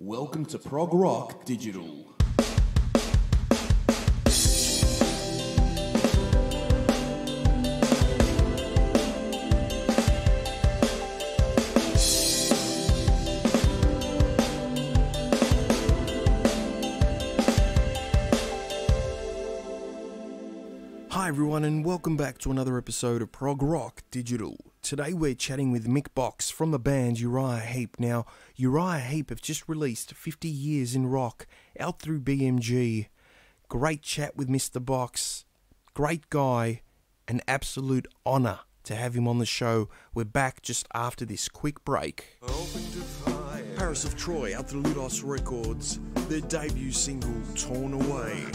Welcome to ProgRock Digital. Hi everyone and welcome back to another episode of ProgRock Digital. Today we're chatting with Mick Box from the band Uriah Heep. Now, Uriah Heep have just released 50 Years in Rock out through BMG. Great chat with Mr. Box. Great guy. An absolute honour to have him on the show. We're back just after this quick break. Paris of Troy out through Ludos Records. Their debut single, Torn Away.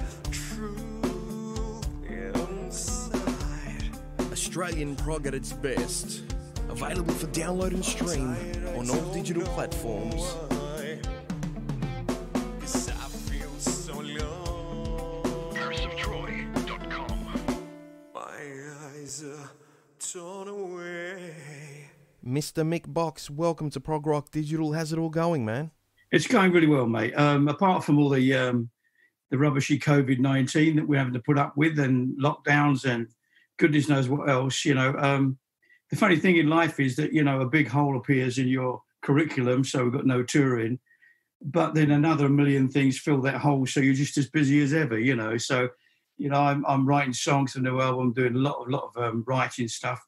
Australian prog at its best. Available for download and stream on all digital platforms. ParisofTroy.com. My eyes are torn away. Mr. Mick Box, welcome to ProgRock Digital. How's it all going, man? It's going really well, mate. Apart from all the rubbishy COVID-19 that we're having to put up with and lockdowns and goodness knows what else, the funny thing in life is that, a big hole appears in your curriculum, so we've got no touring, but then another million things fill that hole, so you're just as busy as ever, So, I'm writing songs for the new album, doing a lot of writing stuff,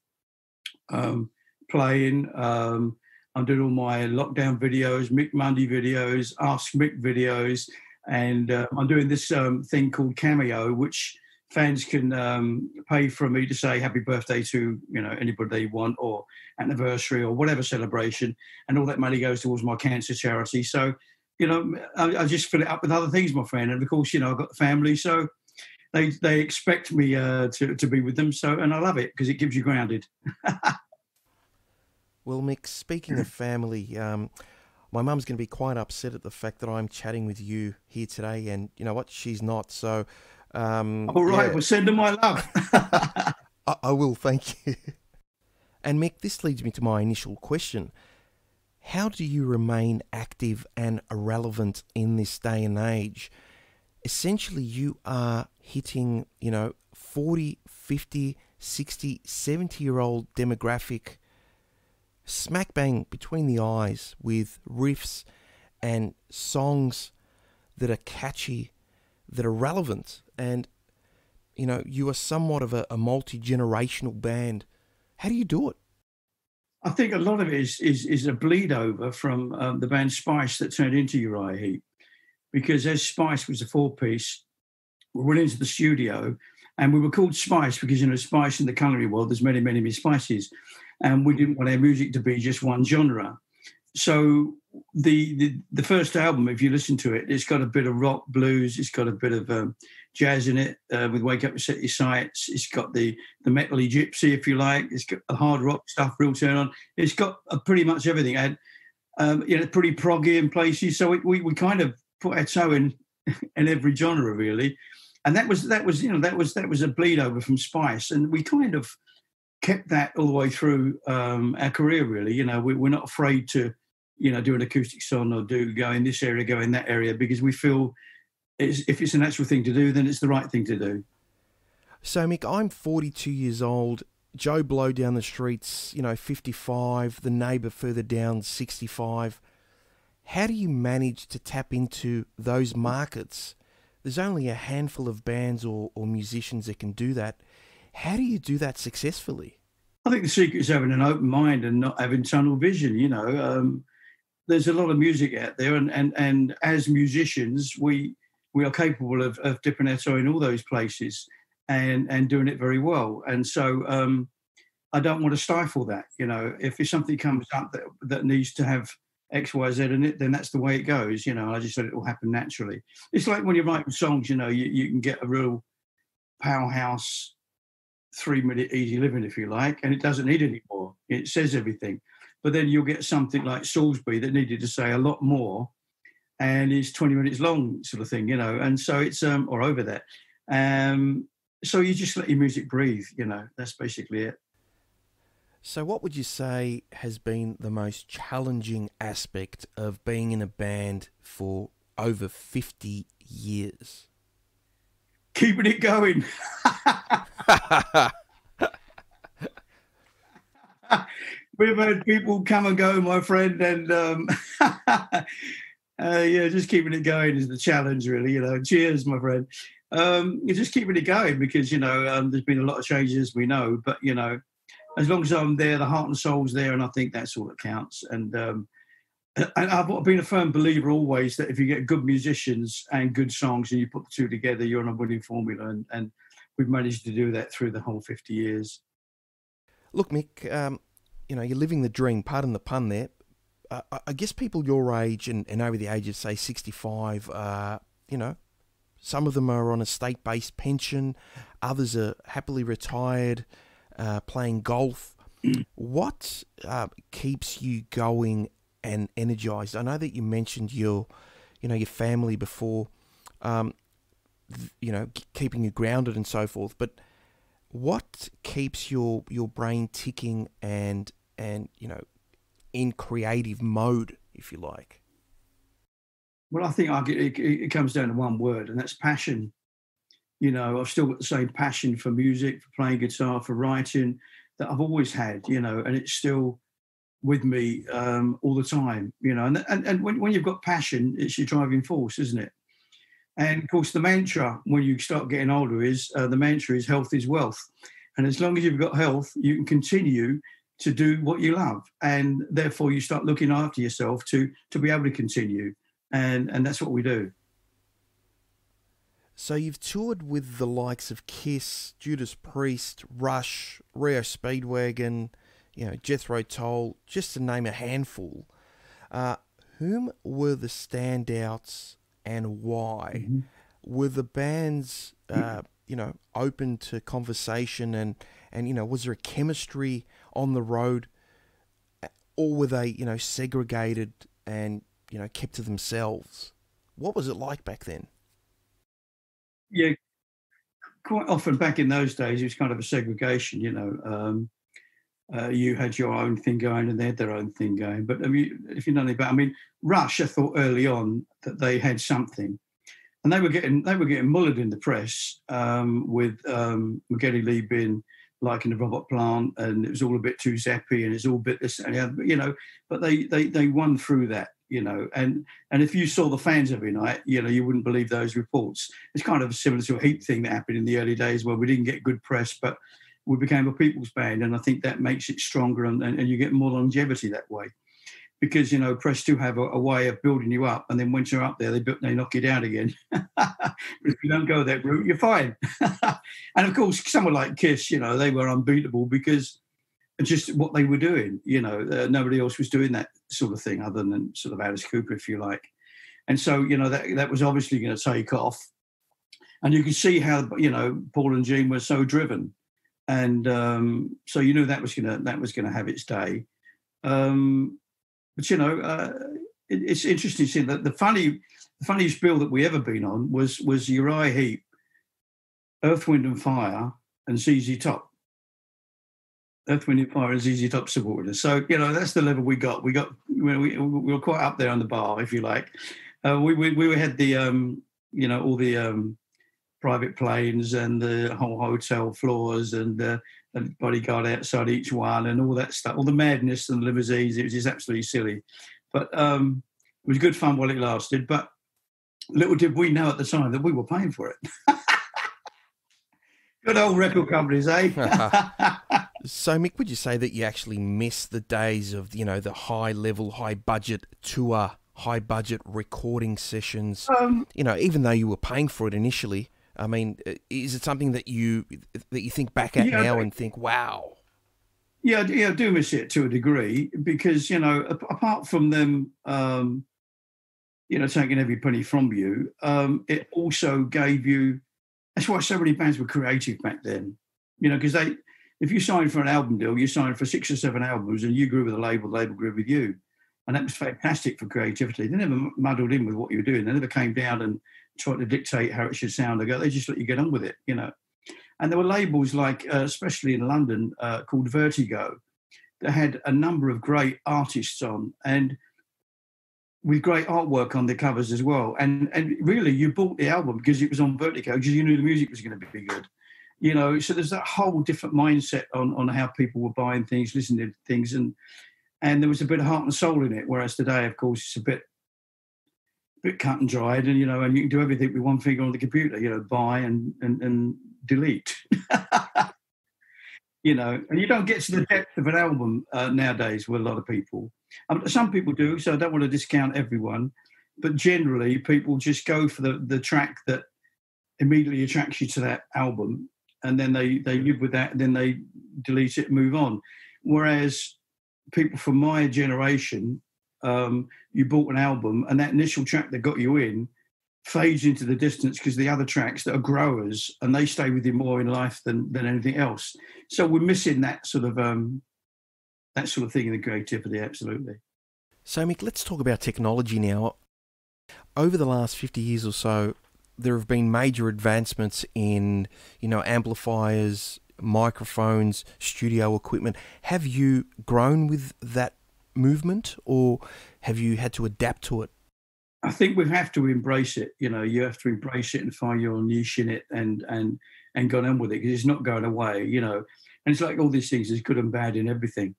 playing. I'm doing all my lockdown videos, Mick Monday videos, Ask Mick videos, and I'm doing this thing called Cameo, which fans can pay for me to say happy birthday to, anybody they want, or anniversary or whatever celebration, and all that money goes towards my cancer charity. So, I just fill it up with other things, my friend. And of course, I've got the family, so they expect me to be with them. So, and I love it because it keeps you grounded. Well, Mick, speaking of family, my mum's going to be quite upset at the fact that I'm chatting with you here today, and you know what? She's not. So, all right, Well, send her my love. I will, thank you. And Mick, this leads me to my initial question. How do you remain active and relevant in this day and age? Essentially, you are hitting, 40, 50, 60, 70-year-old demographic smack bang between the eyes with riffs and songs that are catchy, that are relevant, and you are somewhat of a multi-generational band. How do you do it? I think a lot of it is a bleed over from the band Spice that turned into Uriah Heep, because as Spice was a four-piece, we went into the studio and we were called Spice because Spice in the culinary world, there's many, many, many spices, and we didn't want our music to be just one genre. So the first album, if you listen to it, it's got a bit of rock, blues, it's got a bit of jazz in it with Wake Up and Set Your Sights. It's got the metally gypsy, if you like. It's got the hard rock stuff, Real Turn On. It's got pretty much everything. And pretty proggy in places. So we kind of put our toe in every genre really. And that was a bleed over from Spice, and we kind of kept that all the way through our career really. We're not afraid to do an acoustic song or go in this area, go in that area, because we feel if it's a natural thing to do, then it's the right thing to do. So, Mick, I'm 42 years old. Joe Blow down the streets, 55. The neighbour further down, 65. How do you manage to tap into those markets? There's only a handful of bands or musicians that can do that. How do you do that successfully? I think the secret is having an open mind and not having tunnel vision, There's a lot of music out there, and as musicians, we are capable of dipping our toe in all those places and doing it very well. And so I don't want to stifle that. If something comes up that needs to have X, Y, Z in it, then that's the way it goes. I just let it all happen naturally. It's like when you're writing songs, you can get a real powerhouse 3-minute easy living, if you like, and it doesn't need any more. It says everything. But then you'll get something like Salisbury that needed to say a lot more, and it's 20 minutes long, sort of thing, and so it's or over that. So you just let your music breathe, that's basically it. So, what would you say has been the most challenging aspect of being in a band for over 50 years? Keeping it going. We've had people come and go, my friend, and yeah, just keeping it going is the challenge, really. Cheers, my friend. You're just keeping it going because there's been a lot of changes, we know, but as long as I'm there, the heart and soul's there, and I think that's all that counts. And I've been a firm believer always that if you get good musicians and good songs and you put the two together, you're on a winning formula, and we've managed to do that through the whole 50 years. Look, Mick, you're living the dream, pardon the pun there. I guess people your age and over the age of, say, 65, some of them are on a state-based pension, others are happily retired, playing golf. What keeps you going and energized? I know that you mentioned your family before, keeping you grounded and so forth, but what keeps your brain ticking and in creative mode, if you like? Well, I think it comes down to one word, and that's passion. I've still got the same passion for music, for playing guitar, for writing that I've always had, and it's still with me all the time, and when you've got passion, it's your driving force, isn't it? And of course, the mantra when you start getting older is health is wealth. And as long as you've got health, you can continue to do what you love. And therefore, you start looking after yourself to be able to continue. And that's what we do. So you've toured with the likes of Kiss, Judas Priest, Rush, Rio Speedwagon, Jethro Tull, just to name a handful. Whom were the standouts and why? Mm-hmm. Were the bands, open to conversation and was there a chemistry on the road, or were they, segregated and, kept to themselves? What was it like back then? Yeah, quite often back in those days, it was kind of a segregation, you had your own thing going and they had their own thing going. But if you know anything about, Rush, I thought early on that they had something, and they were getting mullered in the press with Geddy Lee being like in the Robot Plant, and it was all a bit too zappy, and it's all a bit this and the other, but they won through that, and if you saw the fans every night, you wouldn't believe those reports. It's kind of similar to a Heap thing that happened in the early days where we didn't get good press, but we became a people's band, and I think that makes it stronger, and you get more longevity that way. Because, press do have a way of building you up, and then once you're up there, they knock you down again. But if you don't go that route, you're fine. And, of course, someone like Kiss, they were unbeatable because just what they were doing, nobody else was doing that sort of thing other than sort of Alice Cooper, if you like. And so, that was obviously going to take off. And you could see how, Paul and Gene were so driven. And so you knew that was gonna have its day. But it's interesting to see that the funniest bill that we ever been on was Uriah Heep, Earth, Wind and Fire, and ZZ Top. Earth, Wind and Fire and ZZ Top supported us. So that's the level we got. We were quite up there on the bar, if you like. We had the all the private planes and the whole hotel floors and the bodyguard outside each one and all that stuff, all the madness and the limousines. It was just absolutely silly. But it was good fun while it lasted. But little did we know at the time that we were paying for it. Good old record companies, eh? So, Mick, would you say that you actually miss the days of, the high-level, high-budget tour, high-budget recording sessions, even though you were paying for it initially? Is it something that you think back at now and think, wow? Yeah, I do miss it to a degree because, apart from them, taking every penny from you, it also gave you, that's why so many bands were creative back then, because if you signed for an album deal, you signed for 6 or 7 albums and you grew with the label grew with you. And that was fantastic for creativity. They never muddled in with what you were doing. They never came down and tried to dictate how it should sound. They just let you get on with it, And there were labels like, especially in London, called Vertigo. that had a number of great artists on, and with great artwork on the covers as well. And really, you bought the album because it was on Vertigo, because you knew the music was going to be good. You know, so there's that whole different mindset on how people were buying things, listening to things, and there was a bit of heart and soul in it. Whereas today, of course, it's a bit cut and dried, and you can do everything with one finger on the computer. Buy and delete. And you don't get to the depth of an album nowadays with a lot of people. Some people do, so I don't want to discount everyone, but generally people just go for the track that immediately attracts you to that album, and then they live with that, and then they delete it and move on. Whereas people from my generation, you bought an album, and that initial track that got you in fades into the distance because the other tracks that are growers, and they stay with you more in life than anything else. So we're missing that sort of thing in the creativity, absolutely. So Mick, let's talk about technology now. Over the last 50 years or so, there have been major advancements in, amplifiers, microphones, studio equipment. Have you grown with that movement, or have you had to adapt to it? I think we have to embrace it. You have to embrace it and find your niche in it and go on with it, because it's not going away. And it's like all these things, there's good and bad in everything.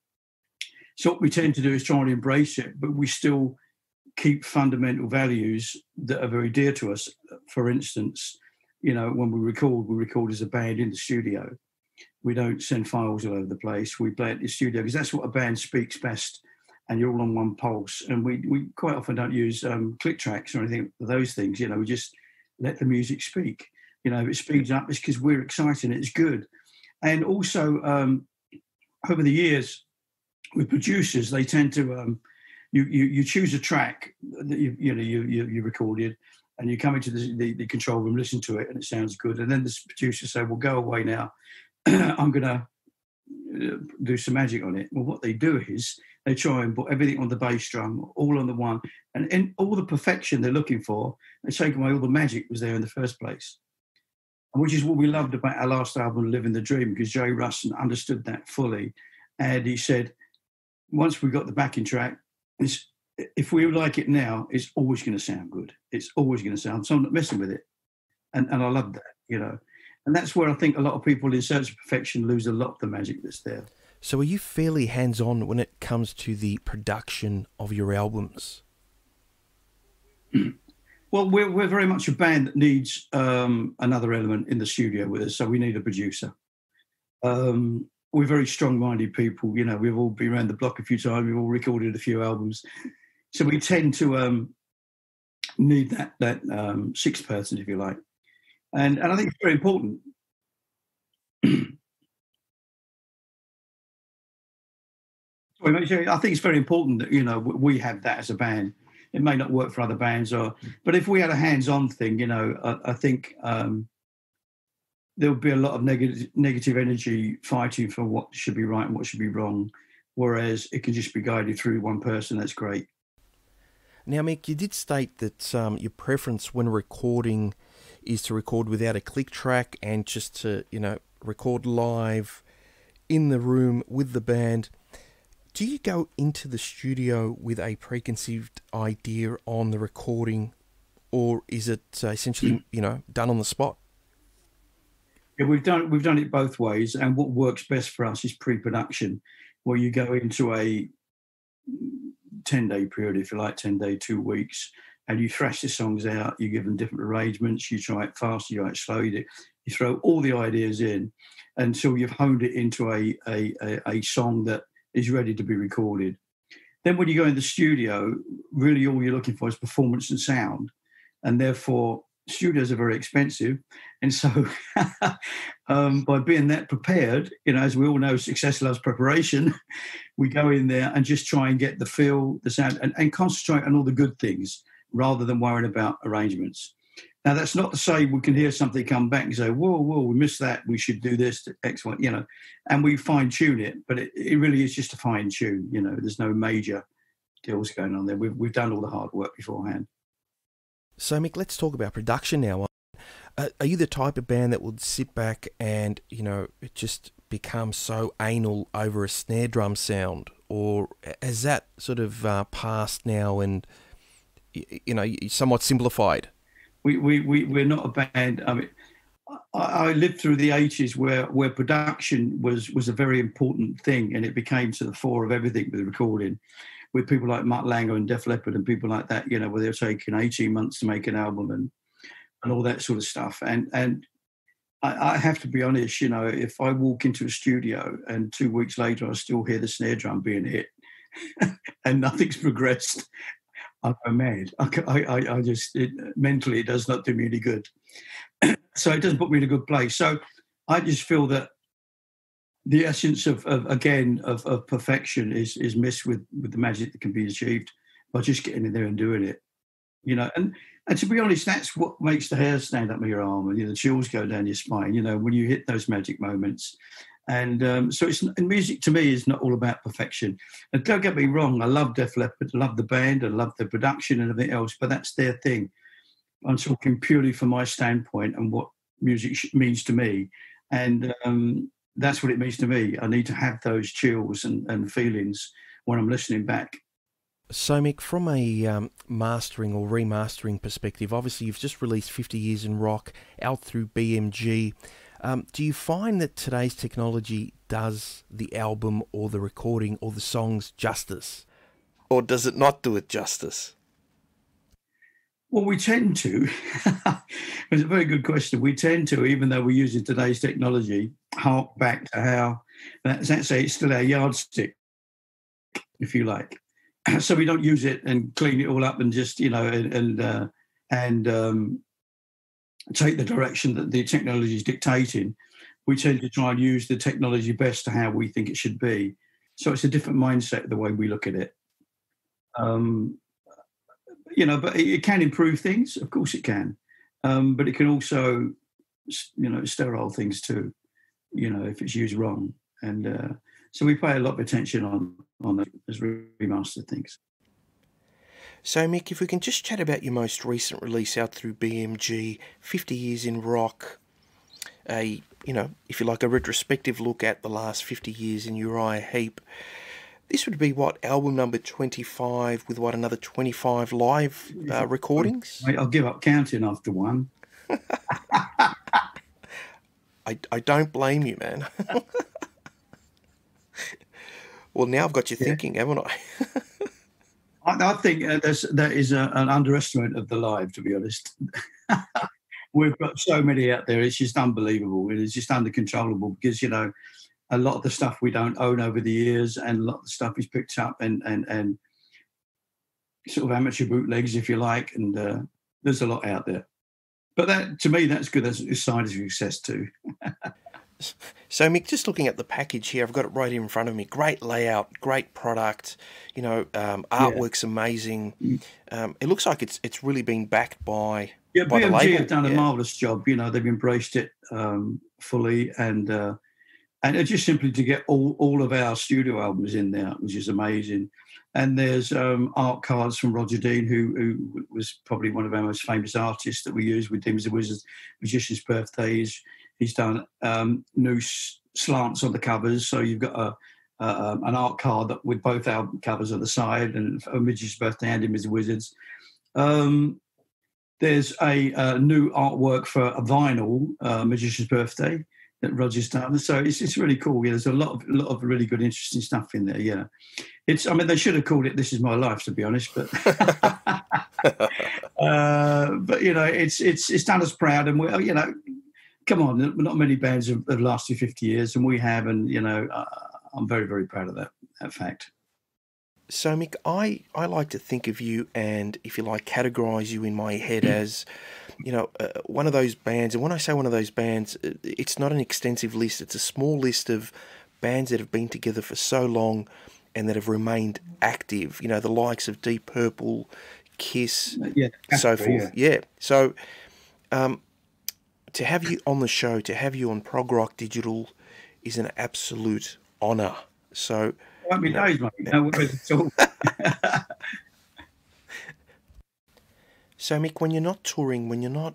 So what we tend to do is try and embrace it, but we still keep fundamental values that are very dear to us. For instance, when we record as a band in the studio. We don't send files all over the place. We play at the studio because that's what a band speaks best, and you're all on one pulse. And we quite often don't use click tracks or anything of those things. We just let the music speak. If it speeds up, it's because we're excited. It's good. And also, over the years, with producers, they tend to you choose a track that you recorded, and you come into the control room, listen to it, and it sounds good. And then the producer say, "Well, go away now. I'm going to do some magic on it." Well, what they do is they try and put everything on the bass drum, all on the one, and all the perfection they're looking for, they take away all the magic was there in the first place. And which is what we loved about our last album, Living the Dream, because Jay Ruston understood that fully. And he said, once we got the backing track, if we like it now, it's always going to sound good. It's always going to sound, so I'm not messing with it. And I love that, And that's where I think a lot of people in search of perfection lose a lot of the magic that's there. So are you fairly hands-on when it comes to the production of your albums? Well, we're very much a band that needs another element in the studio with us, so we need a producer. We're very strong-minded people. We've all been around the block a few times. We've all recorded a few albums. So we tend to need that sixth person, if you like. And I think it's very important. I think it's very important that, we have that as a band. It may not work for other bands, but if we had a hands-on thing, I think there would be a lot of negative energy fighting for what should be right and what should be wrong, whereas it can just be guided through one person. That's great. Now, Mick, you did state that your preference when recording is to record without a click track and just to, record live in the room with the band. Do you go into the studio with a preconceived idea on the recording, or is it essentially, done on the spot? Yeah, we've done it both ways, and what works best for us is pre-production, where you go into a 10-day period, if you like, 10-day, 2 weeks, and you thrash the songs out, you give them different arrangements, you try it fast, you try it slow, you throw all the ideas in until you've honed it into a song that is ready to be recorded. Then when you go in the studio, really all you're looking for is performance and sound, and therefore studios are very expensive. And so by being that prepared, as we all know, success loves preparation, we go in there and just try and get the feel, the sound, and concentrate on all the good things rather than worrying about arrangements. Now, that's not to say we can hear something come back and say, whoa, we missed that, we should do this, X, Y, and we fine-tune it, but it really is just a fine-tune, there's no major deals going on there. We've done all the hard work beforehand. So, Mick, let's talk about production now. Are you the type of band that would sit back and, just become so anal over a snare drum sound, or has that sort of passed now and somewhat simplified? We're not a band. I mean, I lived through the 80s where production was a very important thing, and it became to the fore of everything with recording, with people like Mutt Lange and Def Leppard and people like that, where they were taking 18 months to make an album and all that sort of stuff. And I have to be honest, if I walk into a studio and 2 weeks later I still hear the snare drum being hit and nothing's progressed, I go mad. I just, mentally, it does not do me any good. So it doesn't put me in a good place. So I just feel that the essence of perfection is missed with the magic that can be achieved by just getting in there and doing it. And to be honest, that's what makes the hair stand up on your arm and the chills go down your spine, when you hit those magic moments. And so music to me is not all about perfection. And don't get me wrong, I love Def Leppard, I love the band, I love the production and everything else, but that's their thing. I'm talking purely from my standpoint and what music means to me. And that's what it means to me. I need to have those chills and feelings when I'm listening back. So, Mick, from a mastering or remastering perspective, obviously you've just released 50 Years in Rock out through BMG. Do you find that today's technology does the album or the recording or the songs justice? Or does it not do it justice? Well, we tend to. It's a very good question. We tend to, even though we're using today's technology, hark back to how, let's say it's still our yardstick, if you like. So we don't use it and clean it all up and just, take the direction that the technology is dictating. We tend to try and use the technology best to how we think it should be. So it's a different mindset, the way we look at it. But it can improve things. Of course it can. But it can also, sterile things too, if it's used wrong. And so we pay a lot of attention on those remastered things. So, Mick, if we can just chat about your most recent release out through BMG, 50 Years in Rock, if you like, a retrospective look at the last 50 years in Uriah Heep. This would be, album number 25 with, another 25 live recordings? I'll give up counting after one. I don't blame you, man. Well, now I've got you thinking, haven't I? I think that is an underestimate of the live, to be honest. We've got so many out there, it's just unbelievable. It's just uncontrollable because, a lot of the stuff we don't own over the years, and a lot of the stuff is picked up and sort of amateur bootlegs, if you like, and there's a lot out there. But that, to me, that's good. That's a sign of success too. So, Mick, just looking at the package here, I've got it right in front of me. Great layout, great product. Artwork's amazing. It looks like it's really been backed by the label. BMG have done a marvellous job. They've embraced it fully, and just simply to get all of our studio albums in there, which is amazing. And there's art cards from Roger Dean, who was probably one of our most famous artists that we use with Demons and Wizards, Magician's Birthdays. He's done new slants on the covers, so you've got an art card with both album covers on the side, and a Magician's Birthday and Demons and Wizards. There's a new artwork for a vinyl, Magician's Birthday, that Roger's done. So it's really cool. Yeah, there's a lot of really good, interesting stuff in there. Yeah, they should have called it "This Is My Life," to be honest, but but it's done us proud, and we come on, not many bands have lasted 50 years, and we have, and I'm very, very proud of that fact. So, Mick, I like to think of you and, if you like, categorise you in my head as, one of those bands. And when I say one of those bands, it's not an extensive list. It's a small list of bands that have been together for so long and that have remained active. The likes of Deep Purple, Kiss, so forth. Yeah. So, to have you on the show, to have you on ProgRock Digital, is an absolute honour. So, won't be days, mate. No worries at all. So, Mick, when you're not touring, when you're not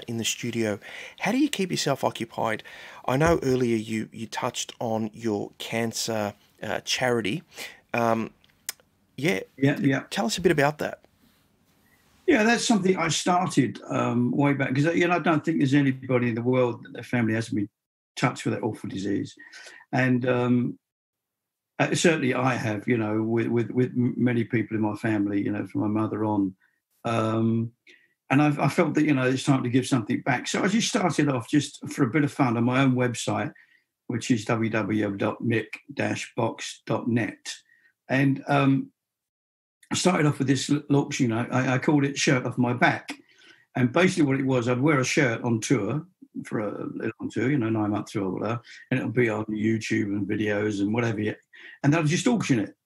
in the studio, how do you keep yourself occupied? I know earlier you touched on your cancer charity. Um, yeah, Yeah. tell us a bit about that. Yeah, that's something I started way back because I don't think there's anybody in the world that their family hasn't been touched with that awful disease, and certainly I have. With many people in my family, from my mother on, um, and I felt that it's time to give something back. So I just started off just for a bit of fun on my own website, which is www.mick-box.net, and I started off with this little auction. I called it Shirt Off My Back. And basically what it was, I'd wear a shirt on tour for a little on tour, 9-month tour or whatever, and it'll be on YouTube and videos and whatever. And I'd just auction it.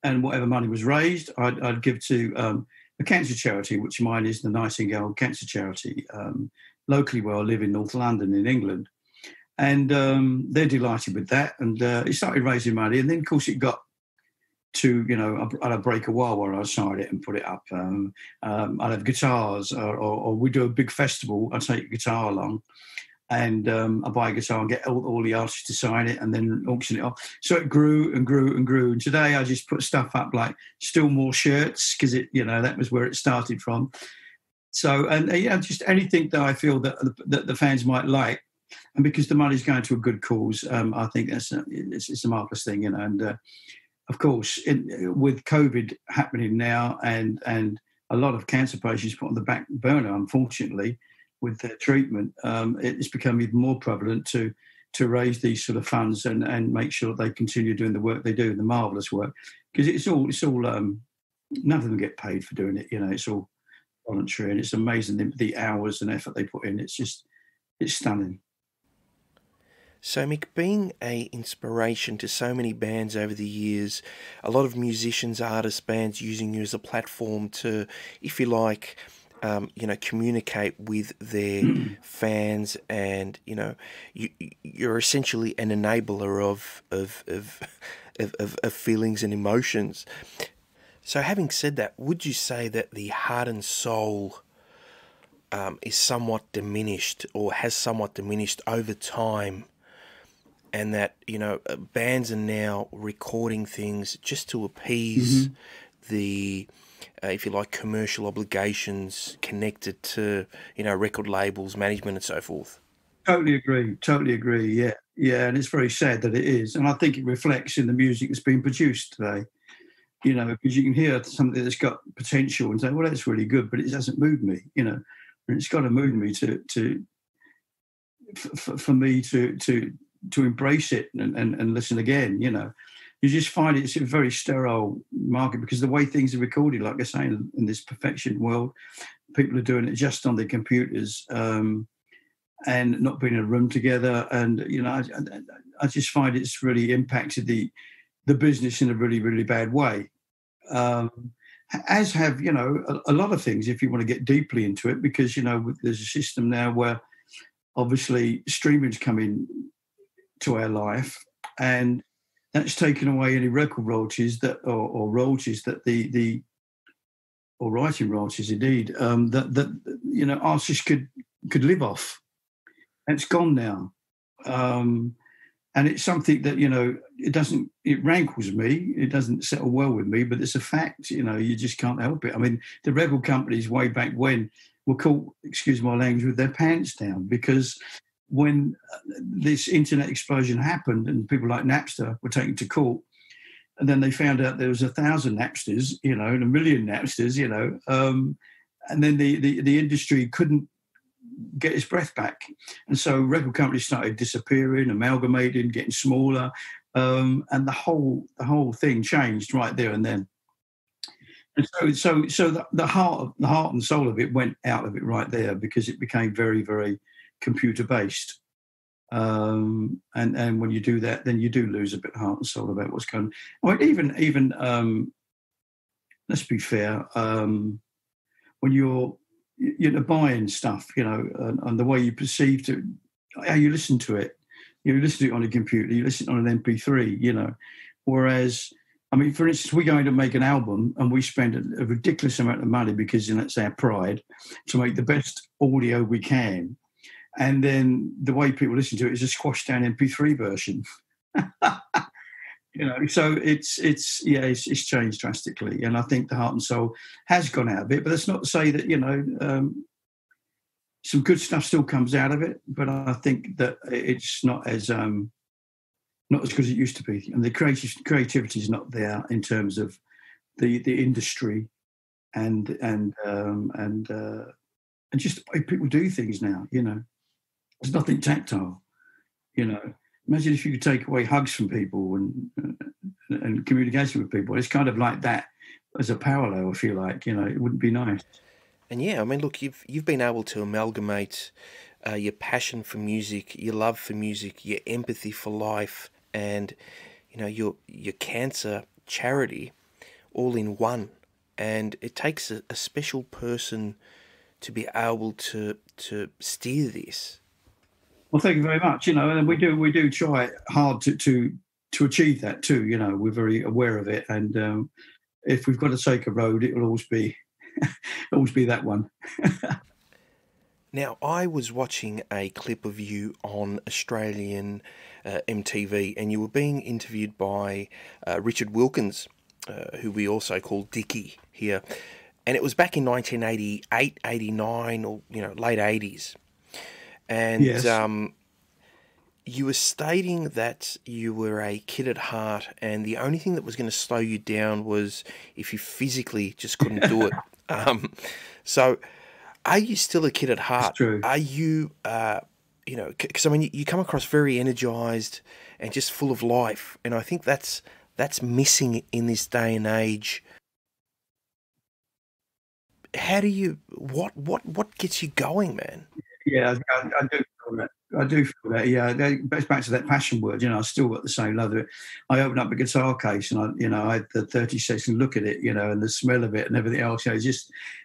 And whatever money was raised, I'd give to a cancer charity, which mine is the Nightingale Cancer Charity, locally where I live in North London in England. And they're delighted with that. And it started raising money. And then, of course, it got to, I'd have break a wall where I'd sign it and put it up. I'd have guitars, or we do a big festival. I'd take a guitar along, and I buy a guitar and get all the artists to sign it, and then auction it off. So it grew and grew and grew. And today I just put stuff up like still more shirts because that was where it started from. So just anything that I feel that the fans might like. And because the money's going to a good cause, I think it's a marvellous thing, and. Of course, with COVID happening now and a lot of cancer patients put on the back burner, unfortunately, with their treatment, it's become even more prevalent to raise these sort of funds and make sure they continue doing the work they do, the marvellous work. Because it's all none of them get paid for doing it. It's all voluntary, and it's amazing the hours and effort they put in. It's stunning. So, Mick, being an inspiration to so many bands over the years, a lot of musicians, artists, bands using you as a platform to, if you like, communicate with their fans, and you're essentially an enabler of feelings and emotions. So, having said that, would you say that the heart and soul is somewhat diminished, or has somewhat diminished over time? And that, bands are now recording things just to appease the, if you like, commercial obligations connected to, record labels, management and so forth. Totally agree. Yeah. And it's very sad that it is. And I think it reflects in the music that's being produced today, because you can hear something that's got potential and say, well, that's really good, but it doesn't move me, and it's got to move me for me to embrace it and listen again. You just find it's a very sterile market because the way things are recorded, like I say, in this perfection world, people are doing it just on their computers and not being in a room together. And I just find it's really impacted the business in a really, really bad way. As have a lot of things if you want to get deeply into it, because there's a system now where obviously streaming's coming to our life, and that's taken away any record royalties or royalties that or writing royalties indeed that artists could live off. And it's gone now, and it's something that it rankles me. It doesn't settle well with me, but it's a fact. You just can't help it. I mean, the record companies way back when were caught, excuse my language, with their pants down, because when this internet explosion happened and people like Napster were taken to court, and then they found out there was 1,000 Napsters, and 1 million Napsters, and then the industry couldn't get its breath back. And so record companies started disappearing, amalgamating, getting smaller, and the whole thing changed right there and then. And so the heart and soul of it went out of it right there, because it became very, very computer based, and when you do that, then you do lose a bit of heart and soul about what's going on. Even let's be fair, when you're buying stuff, and the way you perceive to how you listen to it, you listen to it on a computer, you listen on an MP3, whereas I mean, for instance, we're going to make an album and we spend a ridiculous amount of money because, you know, it's our pride to make the best audio we can. And then the way people listen to it is a squashed down MP3 version. You know, so it's changed drastically. And I think the heart and soul has gone out of it. But that's not to say that, you know, some good stuff still comes out of it. But I think that it's not as good as it used to be. And the creativity is not there in terms of the industry and just the way people do things now, you know. There's nothing tactile, you know. Imagine if you could take away hugs from people and communication with people. It's kind of like that as a parallel, I feel like, you know, it wouldn't be nice. And yeah, I mean, look, you've been able to amalgamate your passion for music, your love for music, your empathy for life, and you know your cancer charity, all in one. And it takes a special person to be able to steer this. Well, thank you very much. You know, and we do try hard to achieve that too. You know, we're very aware of it, and if we've got to take a road, it will always be that one. Now, I was watching a clip of you on Australian MTV, and you were being interviewed by Richard Wilkins, who we also call Dickie here, and it was back in 1988, 89, or you know, late 80s. And Yes. You were stating that you were a kid at heart, and the only thing that was going to slow you down was if you physically just couldn't do it. So, are you still a kid at heart? That's true. Are you, you know, because I mean, you come across very energized and just full of life, and I think that's missing in this day and age. How do you? What gets you going, man? Yeah, I do feel that. I do feel that. Yeah, that goes back to that passion word. You know, I still got the same love of it. I opened up a guitar case and I had the 30-second look at it, you know, and the smell of it and everything else. You know,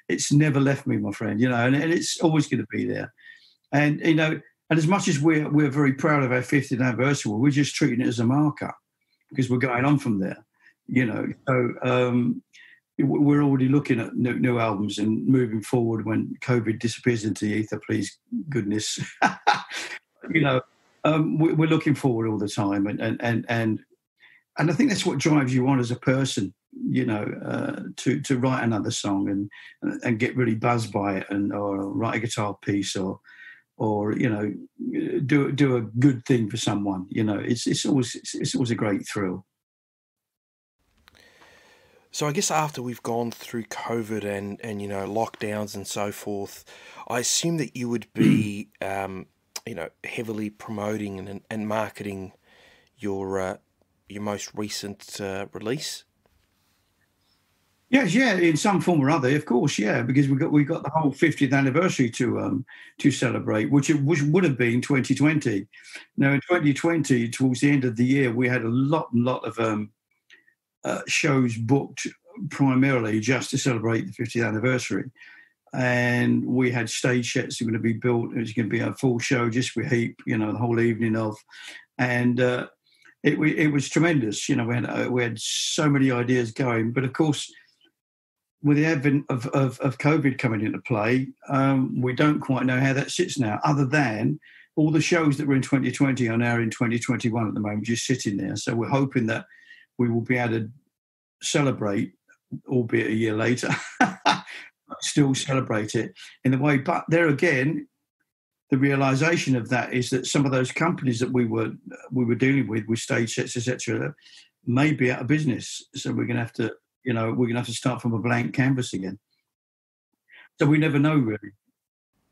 it's never left me, my friend. You know, and it's always going to be there. And you know, and as much as we're very proud of our 50th anniversary, we're just treating it as a marker because we're going on from there. You know, so. We're already looking at new albums and moving forward when COVID disappears into the ether, please goodness. You know, we're looking forward all the time, and I think that's what drives you on as a person. You know, to write another song and get really buzzed by it, or write a guitar piece, or you know, do a good thing for someone. You know, it's always a great thrill. So I guess after we've gone through COVID and you know, lockdowns and so forth, I assume that you would be you know, heavily promoting and marketing your most recent release. Yes, yeah, in some form or other, of course, yeah, because we got the whole 50th anniversary to celebrate, which would have been 2020. Now in 2020, towards the end of the year, we had a lot of shows booked primarily just to celebrate the 50th anniversary. And we had stage sets that were going to be built. It was going to be a full show just with Heep, you know, the whole evening of. And it was tremendous. You know, we had so many ideas going. But of course, with the advent of COVID coming into play, we don't quite know how that sits now, other than all the shows that were in 2020 are now in 2021 at the moment, just sitting there. So we're hoping that we will be able to celebrate, albeit a year later, still celebrate it in the way. But there again, the realization of that is that some of those companies that we were dealing with stage sets, etc., may be out of business. So we're going to have to, you know, start from a blank canvas again. So we never know, really.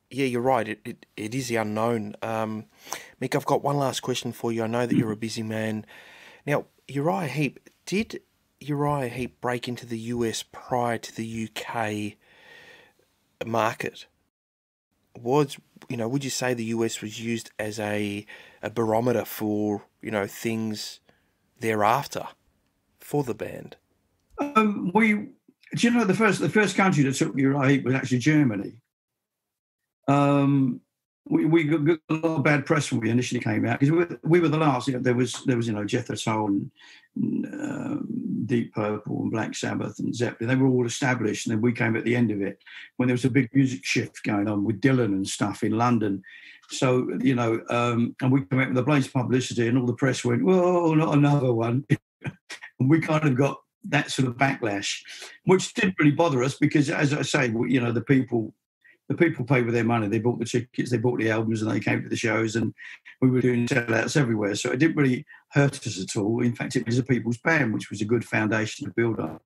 Yeah, you're right. It is the unknown. Mick, I've got one last question for you. I know that you're a busy man. Now, Uriah Heep, did Uriah Heep break into the US prior to the UK market? Would you say the US was used as a barometer for, you know, things thereafter for the band? Do you know the first country that took Uriah Heep was actually Germany. we got a lot of bad press when we initially came out because we were the last. You know, there was Jethro Tull and Deep Purple and Black Sabbath and Zeppelin. They were all established, and then we came at the end of it when there was a big music shift going on with Dylan and stuff in London. So and we came out with the blaze publicity, and all the press went, "Whoa, not another one." And we kind of got that sort of backlash, which didn't really bother us because, as I say, the people paid with their money. They bought the tickets, they bought the albums, and they came to the shows, and we were doing sellouts everywhere. So it didn't really hurt us at all. In fact, it was a people's band, which was a good foundation to build on.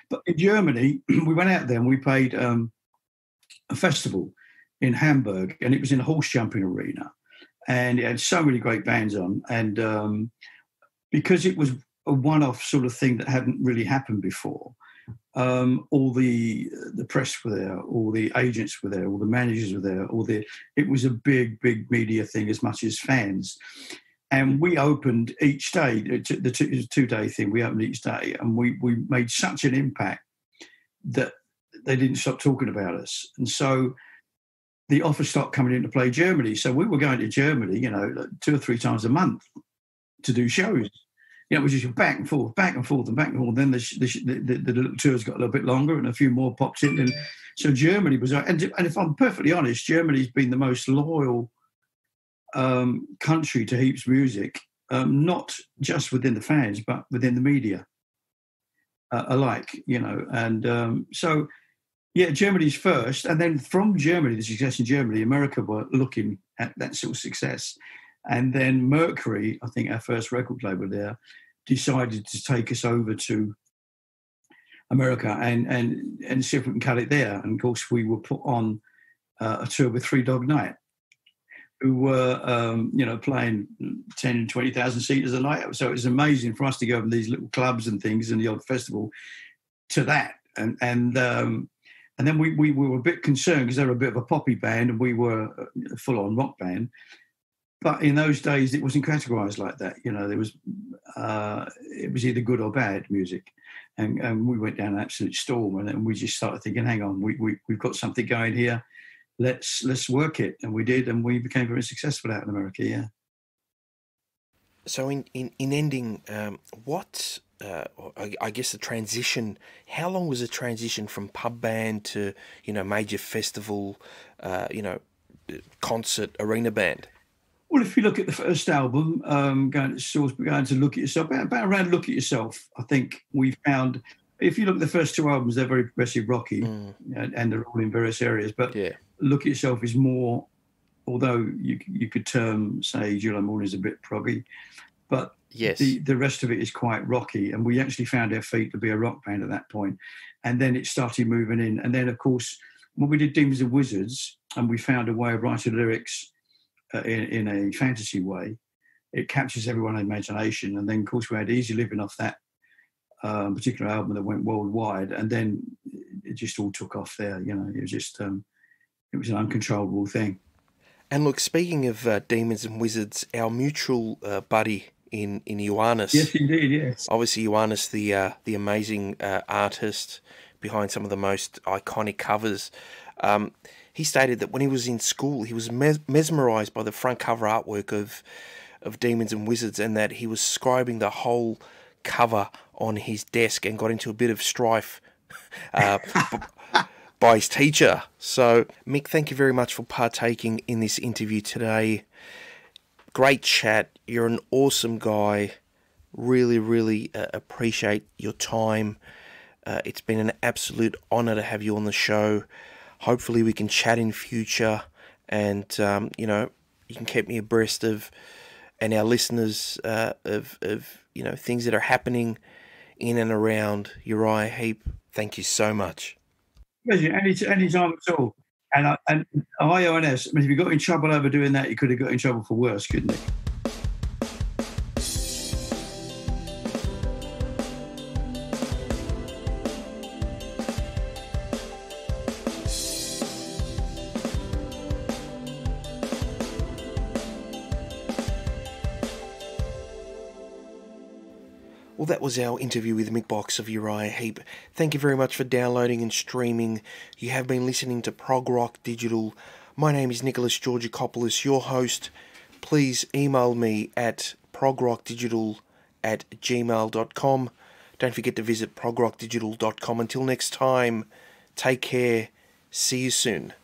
But in Germany, we went out there and we played a festival in Hamburg, and it was in a horse jumping arena. And it had so many great bands on. And because it was a one-off sort of thing that hadn't really happened before, all the press were there, all the agents were there, all the managers were there, it was a big media thing as much as fans. And we opened each day. It was a 2-day thing. We opened each day, and we made such an impact that they didn't stop talking about us. And so the offers stopped coming in to play Germany. So we were going to Germany, 2 or 3 times a month to do shows. It was just back and forth, back and forth, and back and forth. Then the little tours got a little bit longer, and a few more popped in. And so Germany was, and if I'm perfectly honest, Germany's been the most loyal country to Heep's music, not just within the fans, but within the media alike, And so, yeah, Germany's first. And then from Germany, the success in Germany, America were looking at that sort of success. And then Mercury, I think our first record label there, decided to take us over to America and see if we can cut it there. And of course, we were put on a tour with Three Dog Night, who were, playing 10 and 20,000 seaters a night. So it was amazing for us to go from these little clubs and things and the odd festival to that. And then we were a bit concerned because they were a bit of a poppy band and we were a full-on rock band. But in those days, it wasn't categorised like that. There was it was either good or bad music, and we went down an absolute storm, and we just started thinking, hang on, we've got something going here. Let's work it, and we did, and we became very successful out in America. Yeah. So in ending, I guess the transition. How long was the transition from pub band to major festival, concert arena band? Well, if you look at the first album, going to stores, going to Look at Yourself, about around Look at Yourself, I think we found, if you look at the first 2 albums, they're very progressive rocky, and they're all in various areas. But yeah. Look at Yourself is more, although you could term, say, July Morning's a bit proggy, but yes, the rest of it is quite rocky. And we actually found our feet to be a rock band at that point. And then it started moving in. And then, of course, when we did Demons and Wizards, and we found a way of writing lyrics in a fantasy way, it captures everyone's imagination. And then, of course, we had Easy Living off that particular album that went worldwide, and then it just all took off there. It was just it was an uncontrollable thing. And look, speaking of Demons and Wizards, our mutual buddy in Ioannis. Yes, indeed, yes. Obviously, Ioannis, the amazing artist behind some of the most iconic covers. He stated that when he was in school, he was mesmerised by the front cover artwork of Demons and Wizards, and that he was scribing the whole cover on his desk and got into a bit of strife by his teacher. So, Mick, thank you very much for partaking in this interview today. Great chat. You're an awesome guy. Really, really appreciate your time. It's been an absolute honour to have you on the show. Hopefully we can chat in future, and you can keep me abreast of, and our listeners of things that are happening in and around Uriah Heep. Thank you so much. Pleasure. Any time at all. And IONS, if you got in trouble over doing that, you could have got in trouble for worse, couldn't you? Well, that was our interview with Mick Box of Uriah Heep. Thank you very much for downloading and streaming. You have been listening to ProgRock Digital My name is Nicholas Georgakopoulos, your host. Please email me at progrockdigital@gmail.com. Don't forget to visit progrockdigital.com. Until next time, take care. See you soon.